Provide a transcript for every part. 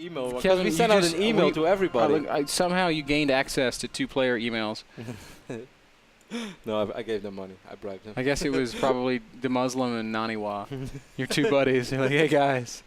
email? Because Kevin, we sent out an email to everybody. Somehow you gained access to 2-player emails. No, I gave them money. I bribed them. I guess it was probably the Muslim and Naniwa, your two buddies. You're like, hey, guys.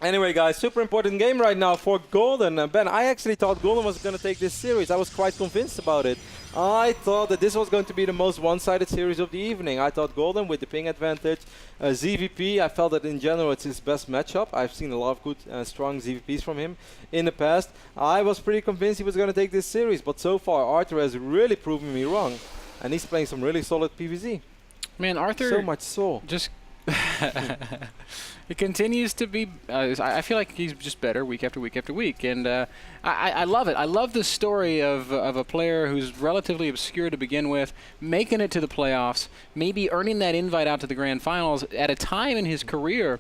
Anyway, guys, super important game right now for Golden. Ben, I actually thought Golden was going to take this series. I was quite convinced about it. I thought that this was going to be the most one-sided series of the evening. I thought Golden with the ping advantage. ZVP, I felt that in general it's his best matchup. I've seen a lot of good, strong ZVPs from him in the past. I was pretty convinced he was going to take this series, but so far Arthur has really proven me wrong. And he's playing some really solid PvZ. Man, Arthur... So much soul. Just... It continues to be, I feel like he's just better week after week after week, and I love it. I love the story of a player who's relatively obscure to begin with, making it to the playoffs, maybe earning that invite out to the grand finals at a time in his career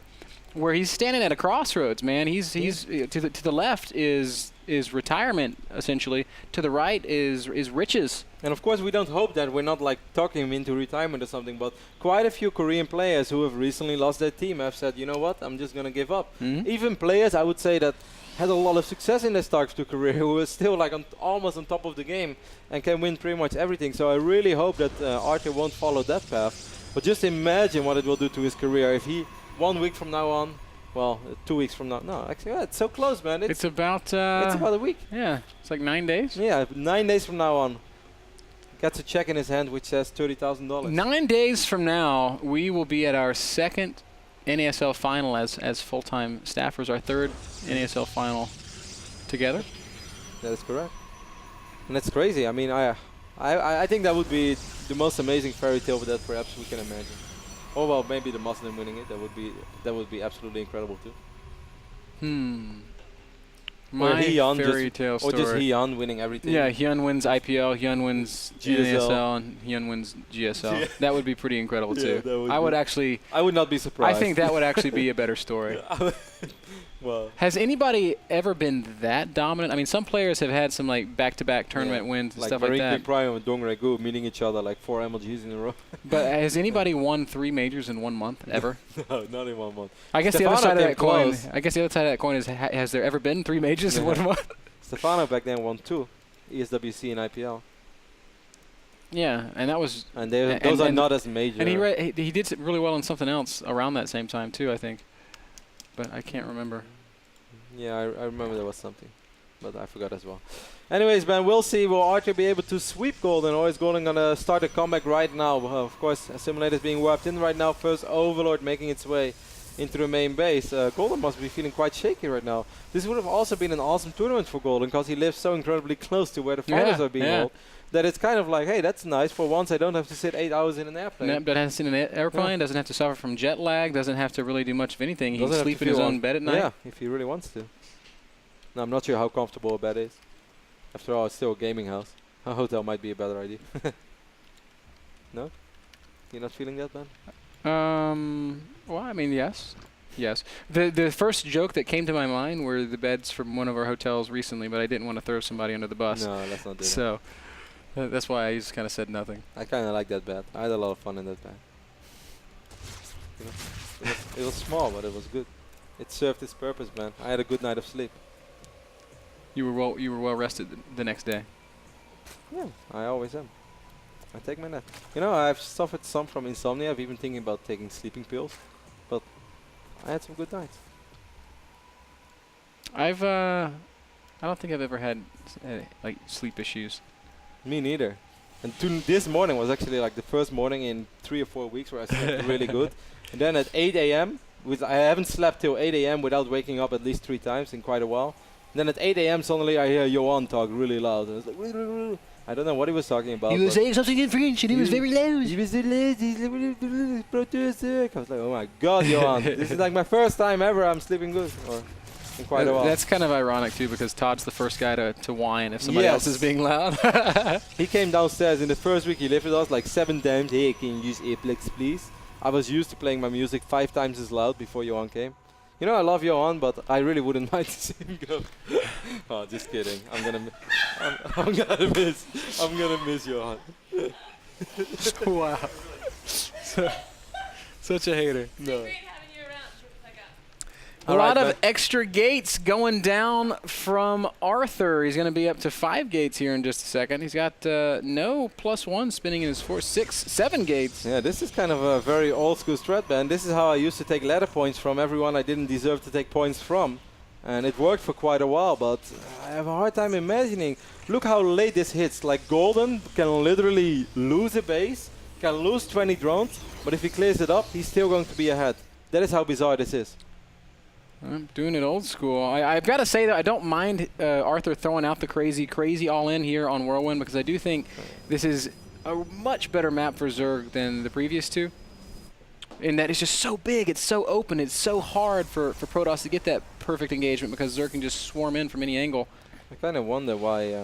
where he's standing at a crossroads, man. He's to the left is retirement, essentially. To the right is riches. And of course, we don't hope that we're not like talking him into retirement or something, but quite a few Korean players who have recently lost their team have said, you know what, I'm just going to give up. Even players, I would say, that had a lot of success in their StarCraft 2 career, who are still like almost on top of the game and can win pretty much everything. So I really hope that Arthur won't follow that path. But just imagine what it will do to his career if he, 1 week from now on, well, 2 weeks from now. No, actually, yeah, it's so close, man. It's about... it's about a week. Yeah, it's like 9 days. Yeah, 9 days from now on. Gets a check in his hand which says $30,000. 9 days from now, we will be at our second NASL final as full-time staffers, our third NASL final together. That is correct. And that's crazy. I mean, I think that would be the most amazing fairy tale that perhaps we can imagine. Or well, maybe the Muslim winning it. That would be absolutely incredible too. My fairy tale story. Or just Hyun winning everything. Yeah, Hyun wins IPL, Hyun wins NASL, and Hyun wins GSL. That would be pretty incredible too. I would not be surprised. I think that would actually be a better story. Well, has anybody ever been that dominant? I mean, some players have had some like back-to-back tournament wins and stuff like that. Like Prime and Dong Regu meeting each other like 4 MLGs in a row. But has anybody won 3 majors in 1 month ever? No, not in 1 month. I guess the other side of that coin. I guess the other side of that coin is: has there ever been 3 majors in 1 month? Stefano back then won 2, ESWC and IPL. Yeah, and that was. And those are not as major. And he did really well in something else around that same time too, I think. But I can't remember. Yeah, I remember there was something, but I forgot as well. Anyways, Ben, we'll see. Will Arthur be able to sweep Golden, or is Golden going to start a comeback right now? Of course, Assimilator is being warped in right now. First Overlord making its way into the main base. Golden must be feeling quite shaky right now. This would have also been an awesome tournament for Golden, because he lives so incredibly close to where the finals are being held, that it's kind of like, hey, that's nice. For once, I don't have to sit 8 hours in an airplane. No, but hasn't seen an airplane, doesn't have to suffer from jet lag, doesn't have to really do much of anything. He can sleep in his own bed at night. Yeah, if he really wants to. No, I'm not sure how comfortable a bed is. After all, it's still a gaming house. A hotel might be a better idea. No? You're not feeling that, man? Well, I mean, yes. Yes. The first joke that came to my mind were the beds from one of our hotels recently, but I didn't want to throw somebody under the bus. No, let's not do that. So that's why I just kind of said nothing. I kind of like that bed. I had a lot of fun in that bed. You know, it was small, but it was good. It served its purpose, man. I had a good night of sleep. You were well rested the next day. Yeah, I always am. I take my nap. You know, I've suffered some from insomnia. I've even thinking about taking sleeping pills, but I had some good nights. I don't think I've ever had like sleep issues. Me neither. And this morning was actually like the first morning in 3 or 4 weeks where I slept really good. And then at 8 a.m., I haven't slept till 8 a.m. without waking up at least 3 times in quite a while. And then at 8 a.m. suddenly I hear Johan talk really loud. And I was like, I don't know what he was talking about. He was saying something in French and he was very loud. He was I was like, oh my God, Johan. This is like my first time ever I'm sleeping good. Or in quite a while. That's kind of ironic too, because Todd's the first guy to whine if somebody else is being loud. He came downstairs in the first week he lived with us like 7 times. Hey, can you use earplugs, please? I was used to playing my music 5 times as loud before Johan came. You know, I love Johan, but I really wouldn't mind to see him go. Oh, just kidding. I'm gonna miss Johan. Wow. Such a hater. No. A lot of extra gates going down from Arthur. He's going to be up to 5 gates here in just a second. He's got no +1 spinning in his 4, 6, 7 gates. Yeah, this is kind of a very old school strat, man. This is how I used to take ladder points from everyone I didn't deserve to take points from. And it worked for quite a while, but I have a hard time imagining. Look how late this hits. Like Golden can literally lose a base, can lose 20 drones, but if he clears it up, he's still going to be ahead. That is how bizarre this is. I'm doing it old school. I've got to say that I don't mind Arthur throwing out the crazy all-in here on Whirlwind, because I do think this is a much better map for Zerg than the previous two. In that it's just so big, it's so open, it's so hard for Protoss to get that perfect engagement because Zerg can just swarm in from any angle. I kind of wonder why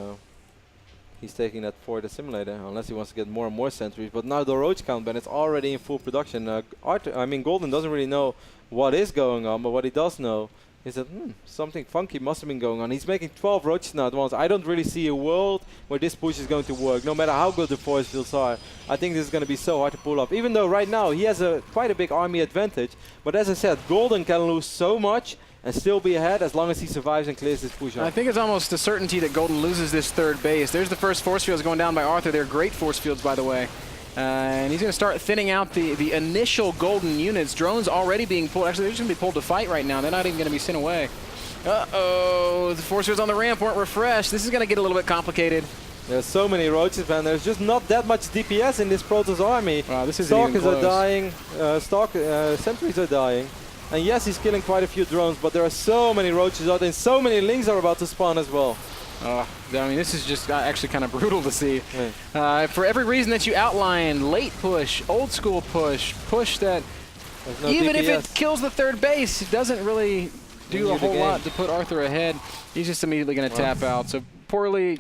he's taking that for the simulator, unless he wants to get more and more sentries. But now the roach count, Ben, it's already in full production. Golden doesn't really know what is going on, but what he does know is that something funky must have been going on. He's making 12 roaches now at once. I don't really see a world where this push is going to work, no matter how good the force fields are. I think this is going to be so hard to pull off, even though right now he has quite a big army advantage. But as I said, Golden can lose so much and still be ahead as long as he survives and clears this push off. I think it's almost a certainty that Golden loses this 3rd base. There's the first force fields going down by Arthur. They're great force fields, by the way. And he's going to start thinning out the initial Golden units. Drones already being pulled. Actually, they're just going to be pulled to fight right now. They're not even going to be sent away. Uh-oh. The force fields on the ramp weren't refreshed. This is going to get a little bit complicated. There's so many roaches, man. There's just not that much DPS in this Protoss army. Wow, this isn't Stalkers even close. are dying. Sentries are dying. And yes, he's killing quite a few drones, but there are so many roaches out there, and so many lings are about to spawn as well. I mean, this is just actually kind of brutal to see. Yeah. For every reason that you outlined, late push, old school push that No even DPS. if it kills the 3rd base, it doesn't really do a whole lot to put Arthur ahead. He's just immediately going to tap out. So poorly,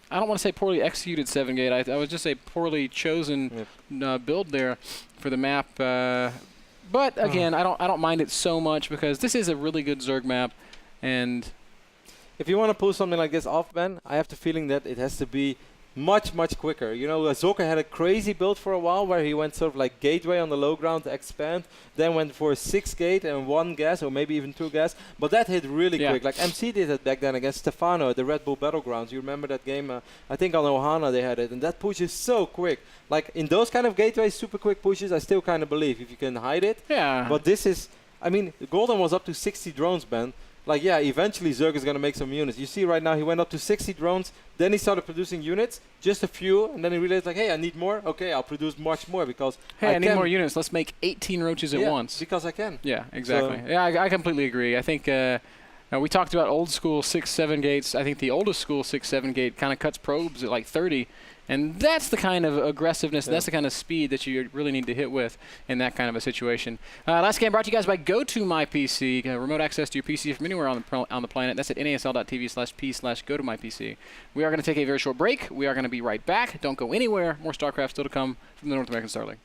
I don't want to say poorly executed 7 gate. I would just say poorly chosen build there for the map. But again, I don't mind it so much because this is a really good Zerg map, and if you want to pull something like this off, Ben, I have the feeling that it has to be much quicker. You know, Zoka had a crazy build for a while where he went sort of like gateway on the low ground to expand, then went for a 6 gate and 1 gas, or maybe even 2 gas, but that hit really quick. Like MC did it back then against Stefano at the Red Bull Battlegrounds. You remember that game? I think on Ohana they had it, and that push is so quick. Like in those kind of gateways, super quick pushes, I still kind of believe if you can hide it. Yeah. But this is, I mean, Golden was up to 60 drones, Ben. Like, yeah, eventually Zerg is going to make some units. You see right now he went up to 60 drones, then he started producing units, just a few, and then he realized, like, hey, I need more. Okay, I'll produce much more because I need more units. Let's make 18 roaches at once. Because I can. Yeah, exactly. So yeah, I completely agree. I think we talked about old school 6-7 gates. I think the oldest school 6-7 gate kind of cuts probes at like 30. And that's the kind of aggressiveness, that's the kind of speed that you really need to hit with in that kind of a situation. Last game brought to you guys by GoToMyPC. Remote access to your PC from anywhere on the planet. That's at nasl.tv/p/GoToMyPC. We are going to take a very short break. We are going to be right back. Don't go anywhere. More StarCraft still to come from the North American Star League.